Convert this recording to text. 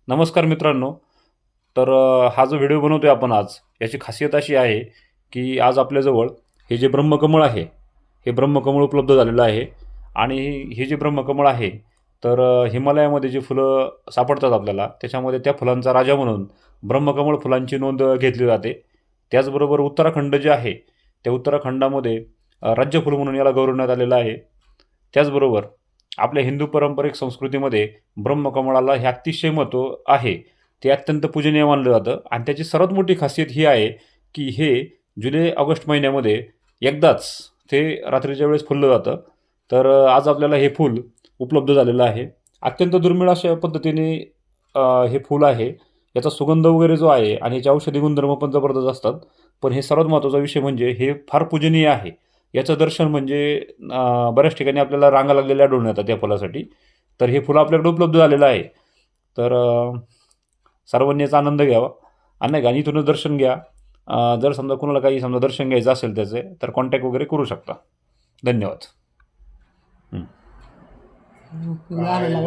नमस्कार मित्रांनो. तर हा जो व्हिडिओ बनवतोय आपण आज, याची खासियत अशी आहे की आज आपल्याजवळ हे जे ब्रह्मकमळ आहे, हे ब्रह्मकमळ उपलब्ध झालेलं आहे. आणि हे जे ब्रह्मकमळ आहे, तर हिमालयामध्ये जी फुलं सापडतात आपल्याला, त्याच्यामध्ये त्या फुलांचा राजा म्हणून ब्रह्मकमळ फुलांची नोंद घेतली जाते. त्याचबरोबर उत्तराखंड जे आहे, त्या उत्तराखंडामध्ये राज्यफूल म्हणून याला गौरवण्यात आलेलं आहे. त्याचबरोबर आपल्या हिंदू पारंपरिक संस्कृतीमध्ये ब्रह्मकमळाला हे अतिशय महत्त्व आहे. ते अत्यंत पूजनीय मानलं जातं आणि त्याची सर्वात मोठी खासियत ही आहे की हे जुलै-ऑगस्ट महिन्यामध्ये एकदाच ते रात्रीच्या वेळेस फुललं जातं. तर आज आपल्याला हे फूल उपलब्ध झालेलं आहे. अत्यंत दुर्मिळ अशा पद्धतीने हे फूल आहे. याचा सुगंध वगैरे जो आहे आणि याचे औषधी गुणधर्म पण जबरदस्त असतात. पण हे सर्वात महत्त्वाचा विषय म्हणजे हे फार पूजनीय आहे. याचं दर्शन म्हणजे बऱ्याच ठिकाणी आपल्याला रांगा लागलेल्या आढळून येतात या फुलासाठी. तर हे फुलं आपल्याकडे उपलब्ध झालेलं आहे. तर सर्वांनी याचा आनंद घ्यावा आणि नाही का, आणि इथूनच दर्शन घ्या. जर समजा कुणाला काही समजा दर्शन घ्यायचं असेल त्याचे, तर कॉन्टॅक्ट वगैरे करू शकता. धन्यवाद. झालेला